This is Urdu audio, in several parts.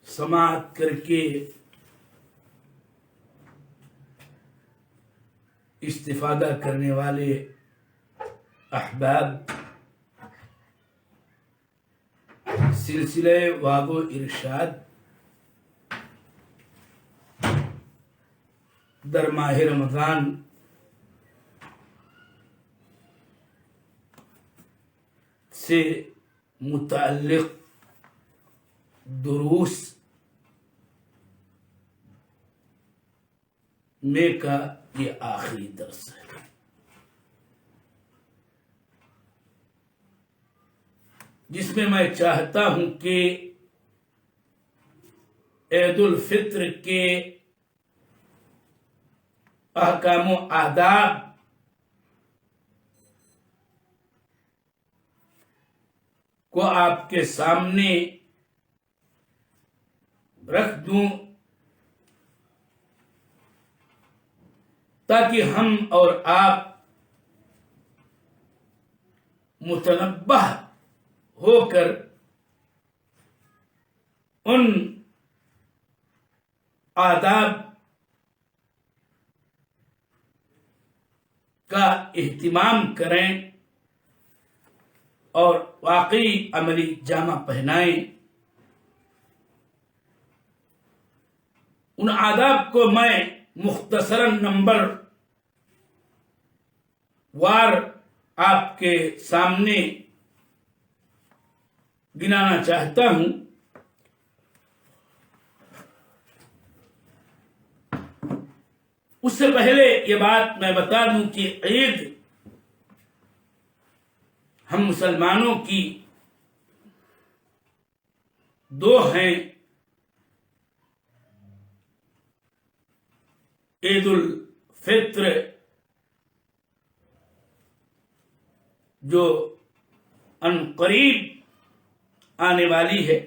سماعت کر کے استفادہ کرنے والے احباب، سلسلہ واگ و ارشاد در ماہ رمضان سے متعلق دروس میں کا یہ آخری درس ہے۔ جس میں میں چاہتا ہوں کہ عید الفطر کے احکام و آداب کو آپ کے سامنے رکھ دوں، تاکہ ہم اور آپ متنبہ ہو کر ان آداب کا اہتمام کریں اور واقعی عملی جامہ پہنائیں۔ ان آداب کو میں مختصراً نمبر وار آپ کے سامنے گنانا چاہتا ہوں۔ اس سے پہلے یہ بات میں بتا دوں کہ عید ہم مسلمانوں کی دو ہیں، عید الفطر جو عنقریب آنے والی ہے،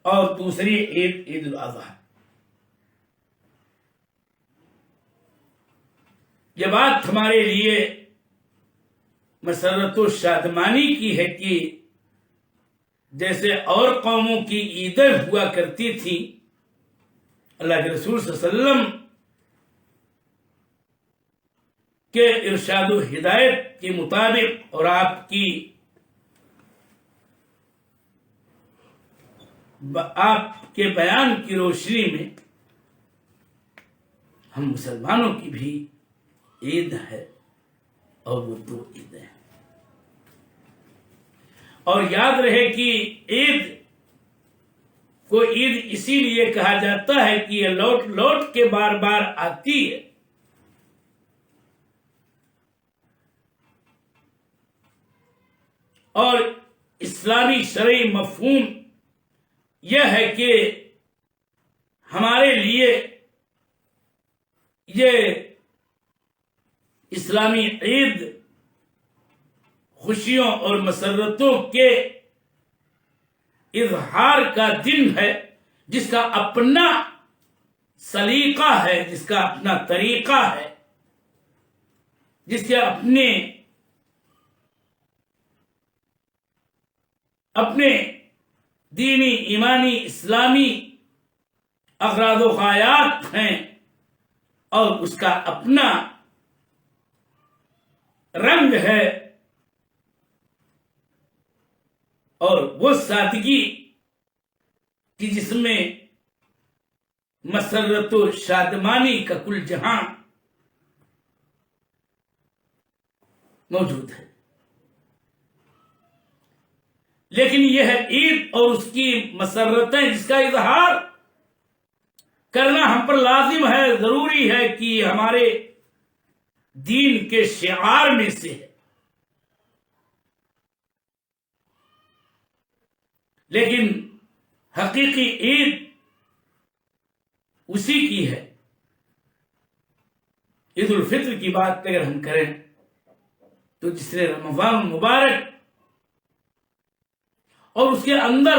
اور دوسری عید الاضحیٰ۔ یہ بات ہمارے لیے مسرت و شادمانی کی ہے کہ جیسے اور قوموں کی عیدیں ہوا کرتی تھیں، اللہ کے رسول صلی اللہ علیہ وسلم کے ارشاد و ہدایت کے مطابق اور آپ کے بیان کی روشنی میں ہم مسلمانوں کی بھی عید ہے، اور وہ دو عیدیں ہیں۔ اور یاد رہے کہ عید کو عید اسی لیے کہا جاتا ہے کہ یہ لوٹ لوٹ کے بار بار آتی ہے، اور اسلامی شرعی مفہوم یہ ہے کہ ہمارے لیے یہ اسلامی عید خوشیوں اور مسرتوں کے اظہار کا دن ہے، جس کا اپنا سلیقہ ہے، جس کا اپنا طریقہ ہے، جس کے اپنے دینی، ایمانی، اسلامی اغراض و غایات ہیں، اور اس کا اپنا رنگ ہے، اور وہ سادگی کہ جس میں مسرت و شادمانی کا کل جہاں موجود ہے۔ لیکن یہ ہے عید اور اس کی مسرتیں، جس کا اظہار کرنا ہم پر لازم ہے، ضروری ہے، کہ ہمارے دین کے شعار میں سے ہے۔ لیکن حقیقی عید اسی کی ہے۔ عید الفطر کی بات اگر ہم کریں تو جس نے رمضان مبارک اور اس کے اندر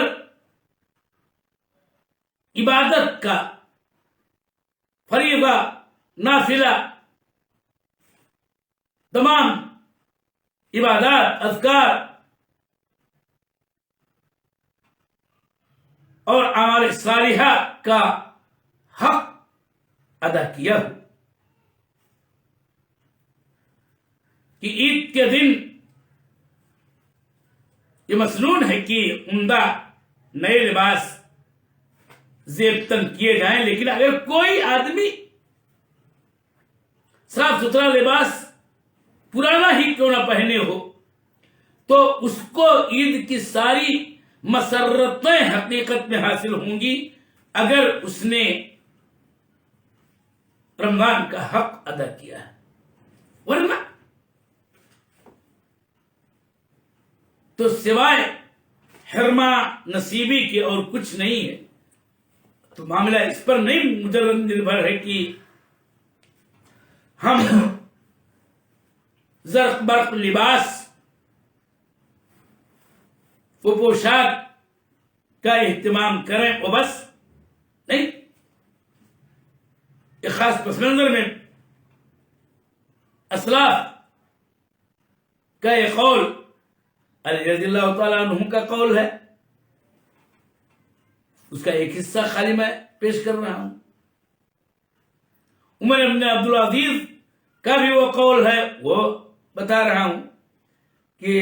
عبادت کا فریضہ، نافلہ، تمام عبادات، اذکار اور اعمال صالحہ کا حق ادا کیا ہو کہ عید کے دن یہ مسنون ہے کہ عمدہ نئے لباس زیب تن کیے جائیں، لیکن اگر کوئی آدمی صاف ستھرا لباس پرانا ہی کیوں نہ پہنے ہو تو اس کو عید کی ساری مسرتیں حقیقت میں حاصل ہوں گی اگر اس نے رمضان کا حق ادا کیا ہے، ورنہ تو سوائے حرمہ نصیبی کے اور کچھ نہیں ہے۔ تو معاملہ اس پر نہیں مجرد نربھر ہے کہ ہم زرق برق لباس و پوشاک کا اہتمام کریں وہ بس نہیں۔ ایک خاص پس منظر میں اسلاف کا ایک قول علی رضی اللہ تعالیٰ عنہ کا قول ہے، اس کا ایک حصہ خالی میں پیش کر رہا ہوں۔ عمر بن عبدالعزیز کا بھی وہ قول ہے، وہ بتا رہا ہوں کہ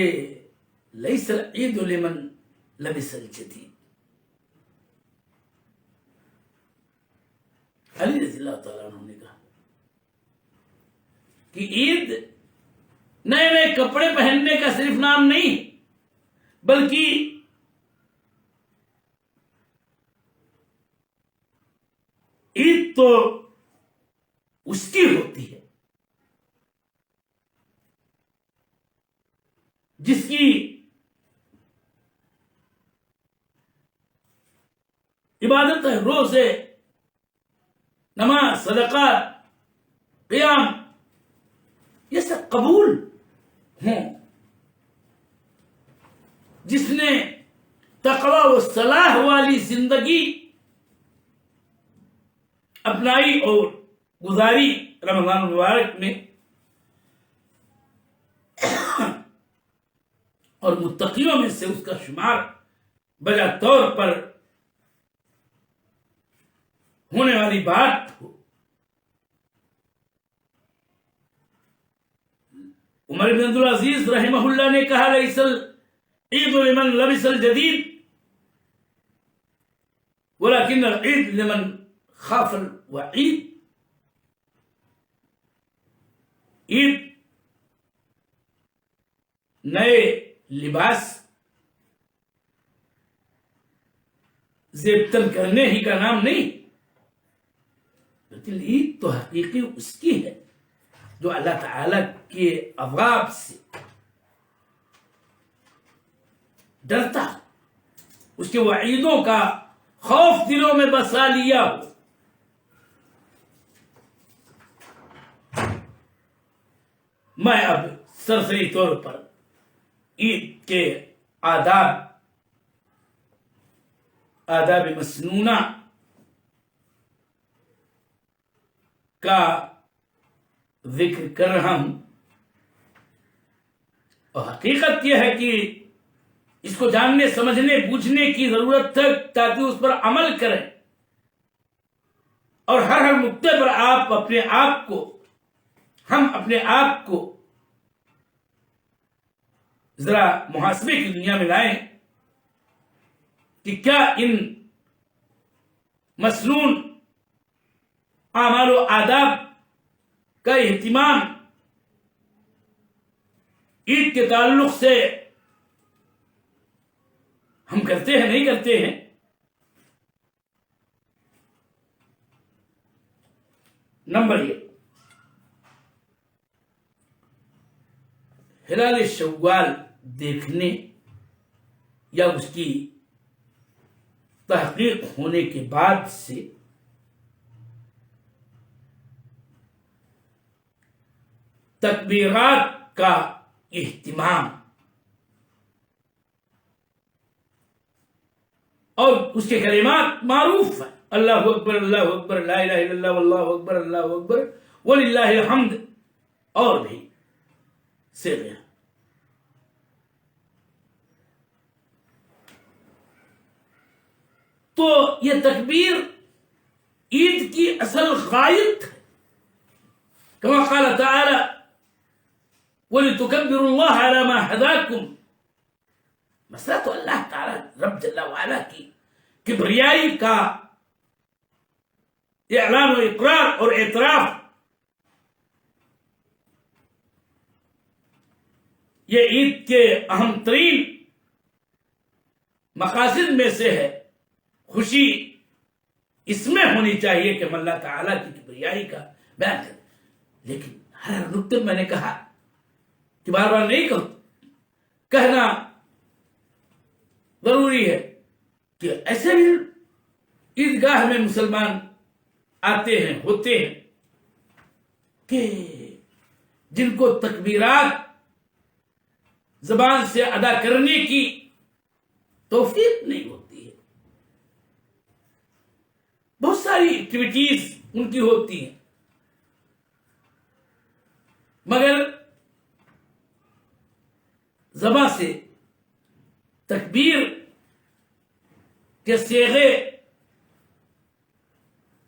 لیس العید لمن لبس الجدید۔ علی رضی اللہ تعالیٰ عنہ نے کہا کہ عید نئے نئے کپڑے پہننے کا صرف نام نہیں بلکہ عید تو اس کی ہوتی ہے جس کی عبادت ہے، روزے، نماز، صدقہ، قیام، یہ سب قبول ہوں، جس نے تقوی و صلاح والی زندگی اپنائی اور گزاری رمضان المبارک میں، اور متقیوں میں سے اس کا شمار بجا طور پر ہونے والی بات ہو۔ عمر بن عبدالعزیز رحمہ اللہ نے کہا لیس العید لمن لبس الجدید ولكن العید لمن خاف الوعید۔ عید نئے لباس زیب تن کرنے ہی کا نام نہیں، لیکن عید تو حقیقی اس کی ہے جو اللہ تعالی کے عذاب سے ڈرتا، اس کے وعیدوں کا خوف دلوں میں بسا لیا ہو۔ میں اب سرسری طور پر عید کے آداب مسنونہ کا ذکر کر رہا ہوں، اور حقیقت یہ ہے کہ اس کو جاننے، سمجھنے، بوجھنے کی ضرورت ہے تاکہ اس پر عمل کریں، اور ہر نقطے پر ہم اپنے آپ کو ذرا محاسبے کی دنیا میں لائیں کہ کیا ان مسنون اعمال و آداب کا اہتمام عید کے تعلق سے ہم کرتے ہیں، نہیں کرتے ہیں؟ نمبر یہ، ہلال شوال دیکھنے یا اس کی تحقیق ہونے کے بعد سے تکبیرات کا اہتمام اور اس کے کلمات معروف ہیں، اللہ اکبر، اللہ اکبر، لا الہ الا اللہ، واللہ اکبر، اللہ اکبر، وللہ الحمد، اور بھی صیغے ہیں۔ تو تو یہ تکبیر عید کی اصل غائب ہے. كما قال تعالى وَلِتُكَبِّرُوا اللَّهَ عَلَى مَا هَدَاكُمْ. مسئلہ تو اللہ تعالیٰ رب جل وعلا کی کبریائی کا اعلان و اقرار اور اعتراف. یہ عید کے اہم ترین مقاصد میں سے ہے. خوشی اس میں ہونی چاہیے کہ ہم اللہ تعالیٰ کی کبریائی کا بیان کریں. لیکن ہر نقطے میں نے کہا کہ بار بار نہیں کہنا ضروری ہے کہ ایسے بھی عیدگاہ میں مسلمان آتے ہیں ہوتے ہیں کہ جن کو تکبیرات زبان سے ادا کرنے کی توفیق نہیں ہوتی ہے. بہت ساری ایکٹیویٹیز ان کی ہوتی ہیں مگر زبان سے تکبیر کے صیغے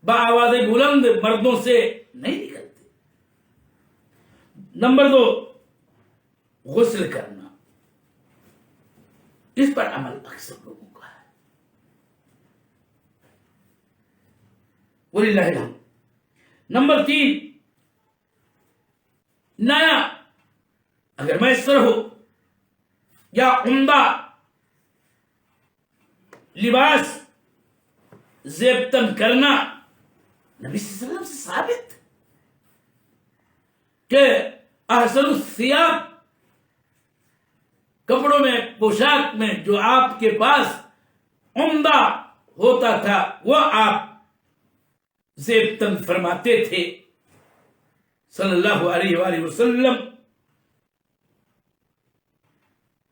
بآواز بلند مردوں سے نہیں نکلتے. نمبر 2، غسل کرنا. اس پر عمل اکثر لوگوں کا ہے. وَلِلَّهِ الْحَمْدُ. نمبر 3، نیا اگر میسر ہو یا عمدہ لباس زیب تن کرنا. نبی صلی اللہ علیہ وسلم سے ثابت کہ احسن الثیاب، کپڑوں میں پوشاک میں جو آپ کے پاس عمدہ ہوتا تھا وہ آپ زیب تن فرماتے تھے صلی اللہ علیہ وآلہ وسلم.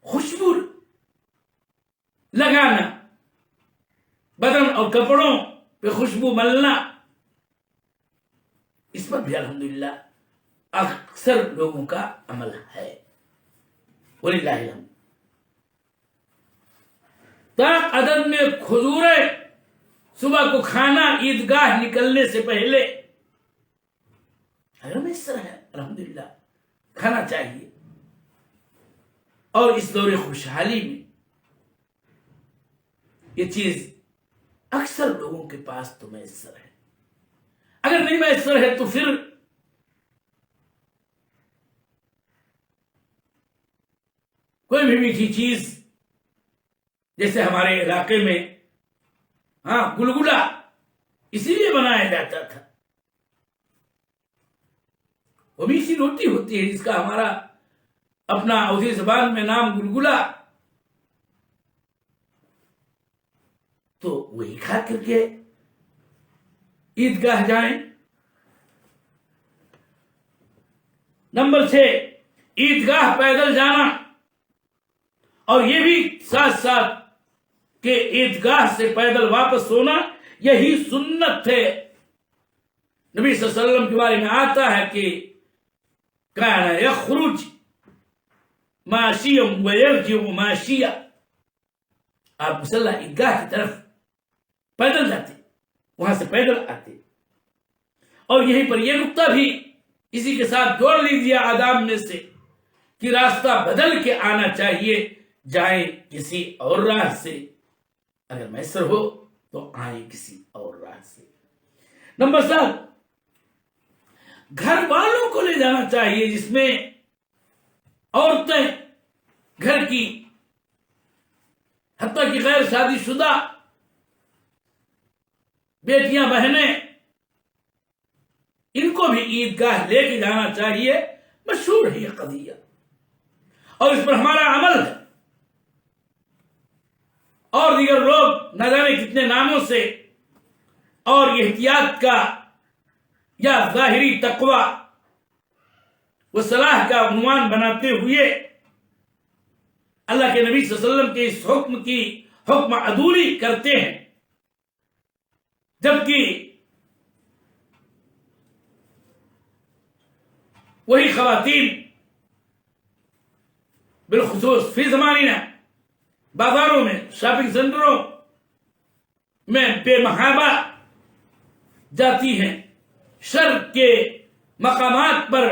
خوشبو لگانا، بدن اور کپڑوں پہ خوشبو ملنا، اس پر بھی الحمدللہ اکثر لوگوں کا عمل ہے. وَلِلَّهِ الْحَمْدُ. طاق عدد میں کھجوریں صبح کو کھانا عیدگاہ نکلنے سے پہلے اگر میسر ہے الحمدللہ کھانا چاہیے. اور اس دور خوشحالی میں یہ چیز اکثر لوگوں کے پاس تو میسر ہے. اگر نہیں میسر ہے تو پھر کوئی بھی میٹھی چیز، جیسے ہمارے علاقے میں گلگلا اسی لیے بنایا جاتا تھا. وہ میٹھی روٹی ہوتی ہے جس کا ہمارا اپنا اودھی زبان میں نام گلگلا. تو وہی کھا کر کے عیدگاہ جائیں. نمبر 6، عیدگاہ پیدل جانا. اور یہ بھی ساتھ ساتھ کہ عیدگاہ سے پیدل واپس ہونا یہی سنت ہے. نبی صلی اللہ علیہ وسلم کے بارے میں آتا ہے کہ کان یخرج ماشیا ویرجع ماشیا. آپ مصلی عیدگاہ کی طرف پیدل جاتے، وہاں سے پیدل آتے. اور یہیں پر یہ نقطہ بھی اسی کے ساتھ جوڑ لیجیے آداب میں سے کہ راستہ بدل کے آنا چاہیے. جائیں کسی اور راہ سے، اگر میسر ہو تو آئیں کسی اور راہ سے. نمبر 7، گھر والوں کو لے جانا چاہیے، جس میں عورتیں گھر کی، حتیٰ کہ غیر شادی شدہ بیٹیاں بہنیں، ان کو بھی عیدگاہ لے کے جانا چاہیے. مشہور ہے یہ قضیہ اور اس پر ہمارا عمل ہے. اور دیگر لوگ نہ جانے کتنے ناموں سے اور احتیاط کا یا ظاہری تقوی و صلاح کا عنوان بناتے ہوئے اللہ کے نبی صلی اللہ علیہ وسلم کے اس حکم کی حکم عدولی کرتے ہیں، جبکہ وہی خواتین بالخصوص فی زمانہ بازاروں میں، شاپنگ سینٹروں میں بے محابہ جاتی ہیں، شر کے مقامات پر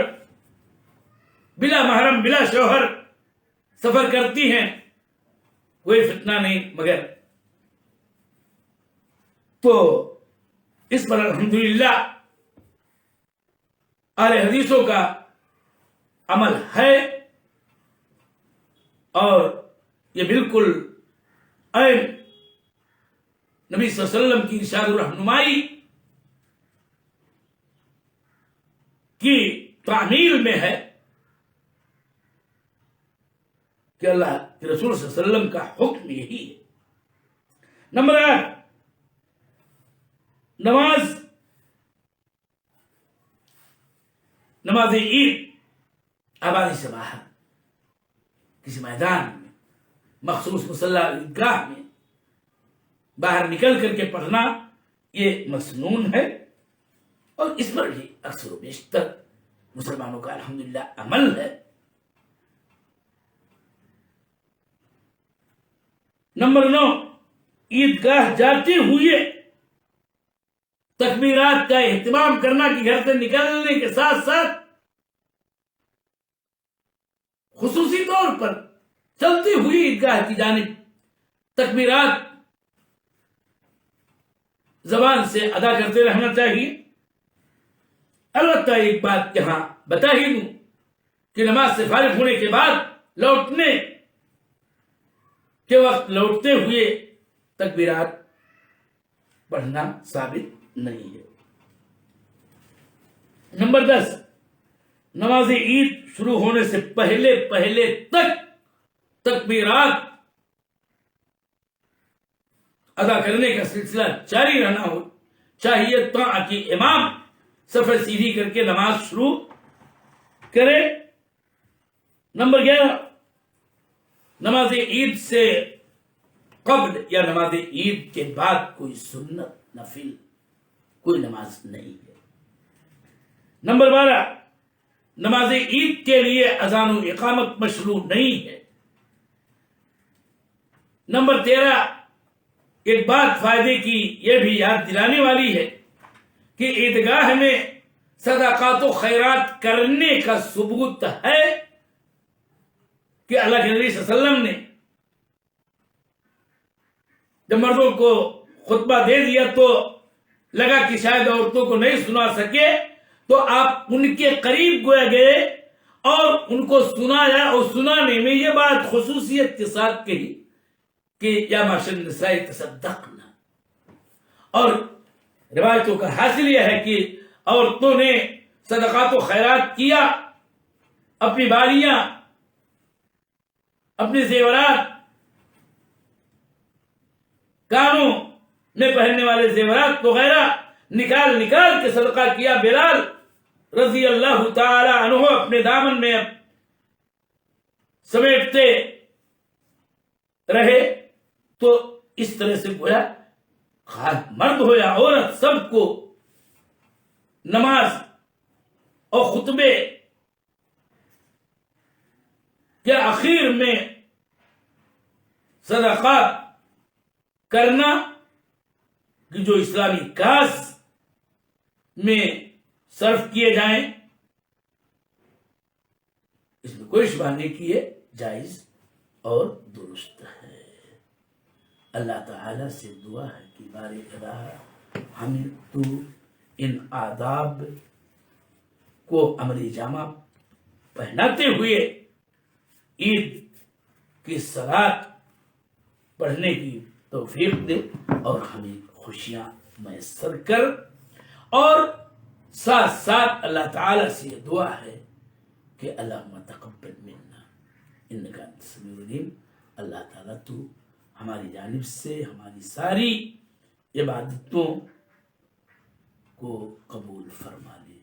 بلا محرم بلا شوہر سفر کرتی ہیں، کوئی فتنہ نہیں مگر تو اس پر الحمدللہ اہل حدیثوں کا عمل ہے، اور یہ بالکل عین نبی صلی اللہ علیہ وسلم کی ارشاد و رہنمائی کی تعمیل میں ہے کہ اللہ کے رسول صلی اللہ علیہ وسلم کا حکم یہی ہے۔ نمبر 8، نماز عید آبادی سے باہر کسی میدان میں، مخصوص مصلی عیدگاہ میں باہر نکل کر کے پڑھنا یہ مسنون ہے، اور اس پر بھی اکثر و بیشتر مسلمانوں کا الحمدللہ عمل ہے۔ نمبر 9، عیدگاہ جاتے ہوئے تکبیرات کا اہتمام کرنا کہ گھر سے نکلنے کے ساتھ ساتھ خصوصی طور پر چلتی ہوئی عیدگاہ کی جانب تکبیرات زبان سے ادا کرتے رہنا چاہیے۔ البتہ ایک بات یہاں بتا ہی دوں کہ نماز سے فارغ ہونے کے بعد لوٹنے کے وقت لوٹتے ہوئے تکبیرات پڑھنا ثابت نہیں ہے۔ نمبر 10، نماز عید شروع ہونے سے پہلے تک تکبیرات ادا کرنے کا سلسلہ جاری رہنا ہو چاہیے تاکہ امام صف سیدھی کر کے نماز شروع کرے۔ نمبر 11، نماز عید سے قبل یا نماز عید کے بعد کوئی سنت نفل کوئی نماز نہیں ہے۔ نمبر 12، نماز عید کے لیے اذان و اقامت مشروع نہیں ہے۔ نمبر 13، ایک بات فائدے کی یہ بھی یاد دلانے والی ہے کہ عیدگاہ میں صدقات و خیرات کرنے کا ثبوت ہے کہ اللہ کے نبی صلی اللہ علیہ وسلم نے جب مردوں کو خطبہ دے دیا تو لگا کہ شاید عورتوں کو نہیں سنا سکے، تو آپ ان کے قریب گویا گئے اور ان کو سنایا، اور سنانے میں یہ بات خصوصیت کے ساتھ کہی کہ یا معاشر النساء تصدقنا، اور روایتوں کا حاصل یہ ہے کہ عورتوں نے صدقات و خیرات کیا، اپنی بالیاں، اپنے زیورات، کانوں میں پہننے والے زیورات وغیرہ نکال کے صدقہ کیا۔ بلال رضی اللہ تعالی عنہ اپنے دامن میں سمیٹتے رہے، تو اس طرح سے گویا مرد ہو یا عورت سب کو نماز اور خطبے کے آخر میں صدقات کرنا کہ جو اسلامی کاز میں صرف کیے جائیں، اس میں کوئی شبہ نہیں کہ یہ جائز اور درست ہے۔ اللہ تعالی سے دعا ہے کہ بارے الہ ہمیں تو ان آداب کو عملی جامہ پہناتے ہوئے عید کی صلاۃ پڑھنے کی توفیق دے، اور ہمیں خوشیاں میسر کر، اور ساتھ ساتھ اللہ تعالی سے یہ دعا ہے کہ اللہم تقبل منا انک انت السمیع العلیم۔ اللہ تعالیٰ تو ہماری جانب سے ہماری ساری عبادتوں کو قبول فرما لے۔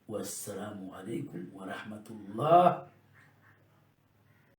والسلام علیکم ورحمۃ اللہ